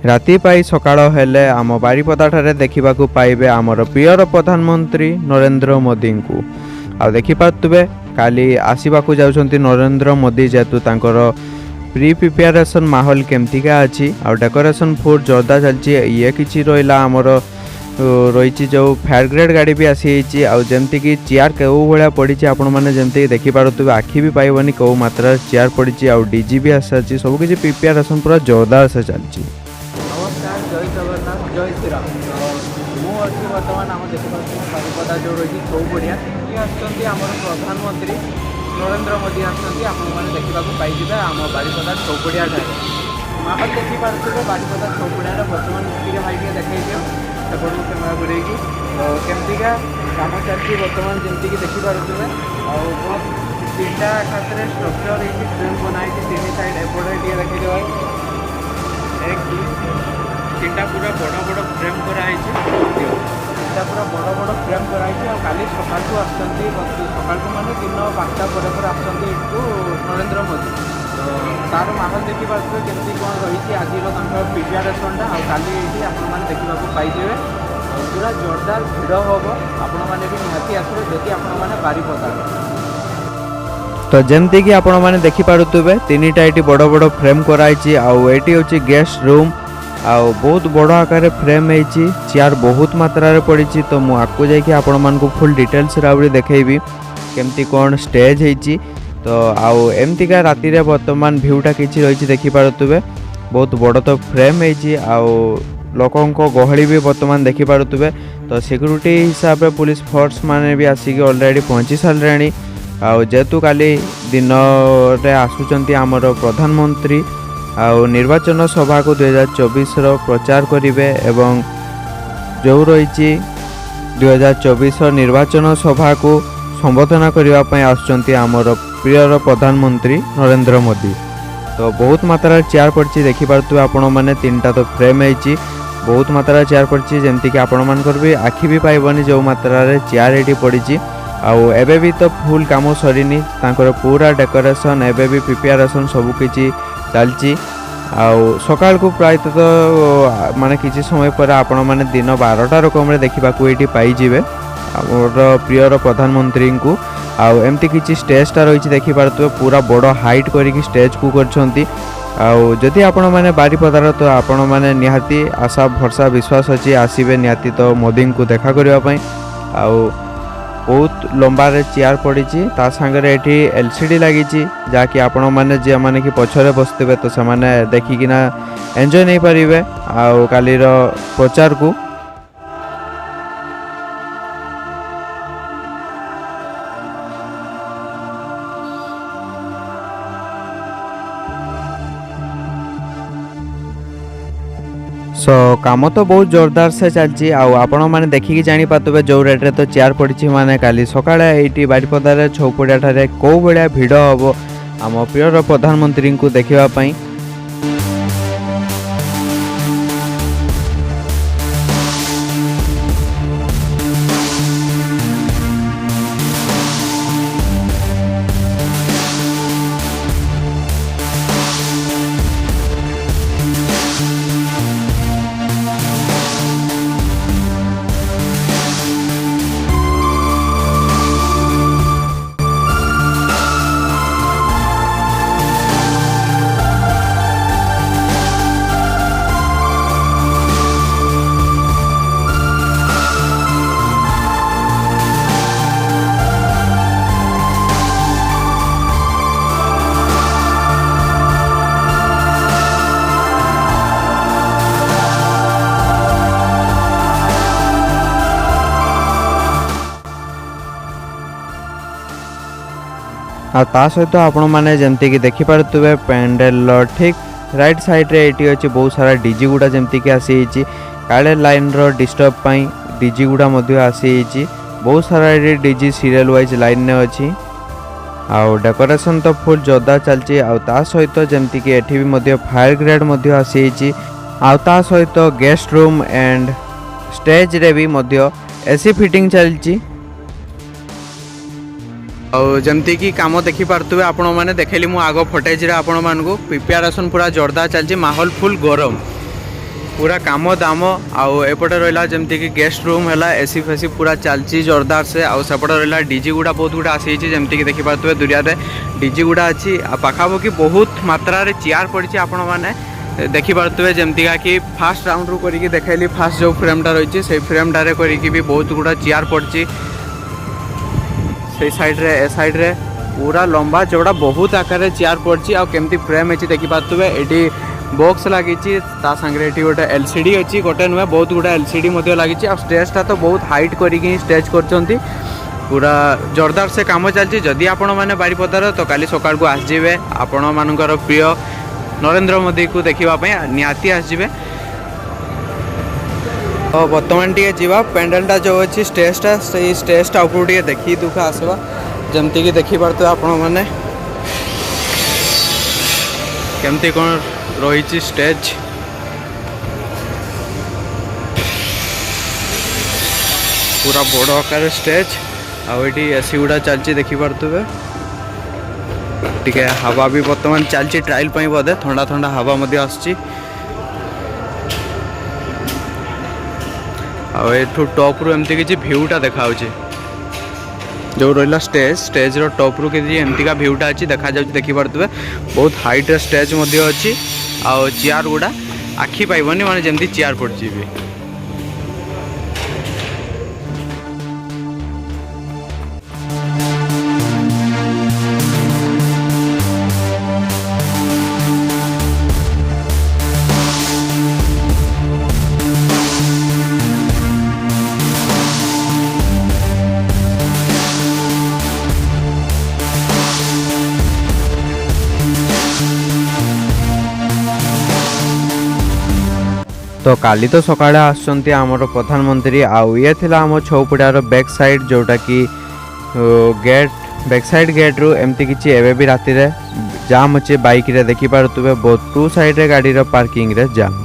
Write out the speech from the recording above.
राति पाई सकाळ हेले आम बारिपदा ठारे देखिबाकू पाइबे आमर प्रियर प्रधानमंत्री नरेंद्र मोदी को आ देखि पारुथबे काली आसीबाकू जाउछंती नरेंद्र मोदी जेतु तांकर प्री प्रिपेरेसन माहौल केमतिका अछि आ डेकोरेशन फुड जोरदार चलछि। ये किछि रोइला आमर रही जो फेयर ग्रेड गाड़ी भी आसी आ जमती कि चेयर केउ भाया पड़ी आपण मैंने जमती देखी पारे आखि भी पाइबनी कौ मात्रा चेयर पड़ी आ डीजी भी आसी सब किसी प्रिपेरेसन पूरा जोरदार से चलती। नमस्कार, जय जगन्नाथ, जय श्रीराम। मुझे बर्तमान आम देखिए बारिपदा जो रही चौबड़िया ये आमर प्रधानमंत्री नरेंद्र मोदी आसती आपने देखा पाइबे आम बारिपदा चौबड़िया ठारे माहौल देखिपे बारिपदा चौबड़िया बर्तमान टी भाई देखी दियो सेपटू कैमेरा घूरे केमतिका कम चलती बर्तमान जमीक देखिपे बहुत तीनटा खाते स्ट्रक्चर है फ्रेम बनाई तीन साइड एपटे टे देखी भाई एक तीनटा पूरा बड़ बड़ फ्रेम कराई तीनटा पूरा बड़ बड़ फ्रेम कराई काली सकाल सकाल माने दिन 5टा पर आसती नरेंद्र मोदी तो तार माहौल देखिए केमती कौन रही आज प्रिपेरेसनटा काली ये आपने देखा पाइबे पूरा जोरदार भिड़ हम आपण मैंने भी निहाती आसवे जदि आपने बारिपदा तो जमती कि आपण मैंने देखि पारुथबे तीनटा ये बड़ बड़ फ्रेम कराई आउटी हूँ गेस्ट रूम आउ बहुत बड़ आकार फ्रेम होती चेयर बहुत मात्रा पड़ी तो मुझे आपको जाकि आपण मानक फुल डिटेल्स राउडी देखी केमती कौन स्टेज होती तो आउ एमतीका राति रे वर्तमान भ्यूटा किसी रही देखि पारुथबे बहुत बड़ तो फ्रेम होती आउ लोकों गहली भी वर्तमान देखि पारुथबे तो सिक्यूरीटी हिसाब से पुलिस फोर्स माने भी आसिक ऑलरेडी पहुंची सारे आउ जेतु काली दिन रे आसुचंती आमर प्रधानमंत्री आउ निर्वाचन सभा को 2024 प्रचार करिवे एवं जो रही 2024 निर्वाचन सभा को संबोधन करने आसुचंती आमर प्रियर प्रधानमंत्री नरेंद्र मोदी तो बहुत मात्रा चेयर पड़ी देखी पार्थे आपण मैंने तीनटा तो फ्रेम होती बहुत मात्रा चेयर पड़ी जमती आपण मानकर भी आखि भी पाइबनी जो मात्रा चेयर ये पड़ी आउ एबे भी तो फुल काम सरीनी तांकर पूरा डेकोरेशन एबे भी प्रिपेरेसन सब किछि चलची आउ सकाल को प्राय तो माने किछि समय पर आपण माने दिन 12टा रकम रे देखिबा को एठी पाई जिवे हमर प्रियर प्रधानमंत्री को आउ एमती किछि स्टेजटा रही देखि पारतबे पूरा बड़ हाइट करिक स्टेज को करछंती आउ जदि आपण माने बारिपदार तो आपण माने निहाती आशा भरसा विश्वास अछि आसीबे निहाती तो मोदी को देखा करबा पई आउ बहुत लंबा रे चेयर पड़ी ता सांगरे एठी एलसीडी लगी जहाँकि आपण मैंने जे माने कि पछरे बसते तो से देखिकिना एंजॉय नहीं पारिबे आउ कालीर प्रचार को काम तो बहुत जोरदार से चलती आपण मैंने देखिकी जानी पातबे जो रेट तो चेयर पड़ी माने काली सकाळे एटी बारिपदार चौपड़िया ठारे कौ भाया भिड़ हम आम प्रियर प्रधानमंत्री को देखा पाई। ता सहित आपण मैंने जमती कि देखी पारुथबे पेंडेल ठीक राइट साइड रे एटी अछि बहुत सारा डीजी गुडा जमती कि आसी काले लाइन रो डिस्टर्ब पई डीजी गुडा मध्य आसी बहुत सारा डीजी सीरियल वाइज लाइन ने अछि आउ डेकोरेशन तो फुल जोरदार चलची आउ ता सहित जमती कि एठी भी मध्य फायर ग्रेड मध्य आसी आउ ता सहित गेस्ट रूम एंड स्टेज रे भी मध्य एसी फिटिंग चलची और जमती कि काम देखी पार्थे आपण मैंने देखली मु आग फटेज आपण मान प्रिपेरेसन पूरा जोरदार चलती माहौल फुल गरम पूरा काम दाम आउ एपटे रहा जमती कि गेस्ट रूम है एसी फेसी पूरा चलती जोरदार से आउ सेपटे रहा डीजे गुड़ा बहुत गुड़ा आसी जमती कि देखिपे दुनिया डीजे गुड़ा अच्छी पाखापाखि बहुत मात्रा चेयर पड़ी आपण मैंने देखिपे जमती कि फास्ट राउंड रू करके देखली फास्ट जो फ्रेमटा रही से फ्रेमटारे करके भी बहुत गुड़ा चेयर पड़ी से साइड्रे ए साइड्रे पूरा लंबा चौड़ा बहुत आकार चेयर पड़ी आ केमती फ्रेम है देखिपे ये बॉक्स लगी सांगे ये गोटे एलसीडी अच्छी गोटे नुहे बहुत गुड़ा एलसीडी लगी स्टेजटा तो बहुत हाइट करके स्टेज कर पूरा जोरदार से काम चलती जदि आपण मैंने बारिपदार तो काली सकाळ को आसजिवे आपण मानकर प्रिय नरेंद्र मोदी को देखापी निहाती आसजिवे। तो बर्तमान टे जा पेंडेलटा जो अच्छी स्टेजटा से स्टेजटा ऊपर टे देखी दुख आसवा जमती कि देखिपे आपण मैंने केमती कौन रही स्टेज पूरा बड़ आकार स्टेज आठी एसी गुड़ा चलती देखिपे टे हवा भी बर्तमान चलती ट्रायल बोधे ठंडा ठंडा हवा आसू टॉप रू एमती किसी भ्यूटा देखा जो रहा स्टेज रो टॉप रू किसी एमती का भ्यूटा अच्छी देखा देखिपे बहुत हाइट स्टेज अच्छी आउ चेयर गुड़ा आखि पाइबनी माने जमती चेयर पड़ी भी। तो काली तो सकाळे आसुचंती आमर प्रधानमंत्री आउ ये थिला आम छौपड़ार बैक साइड जोटा कि गेट बैक साइड गेट रु एमती किछि एबे भी राति रे जाम अच्छे बाइक रे देखि पारुतबे बहुत टू साइड रे गाड़ी रो पार्किंग रे जाम।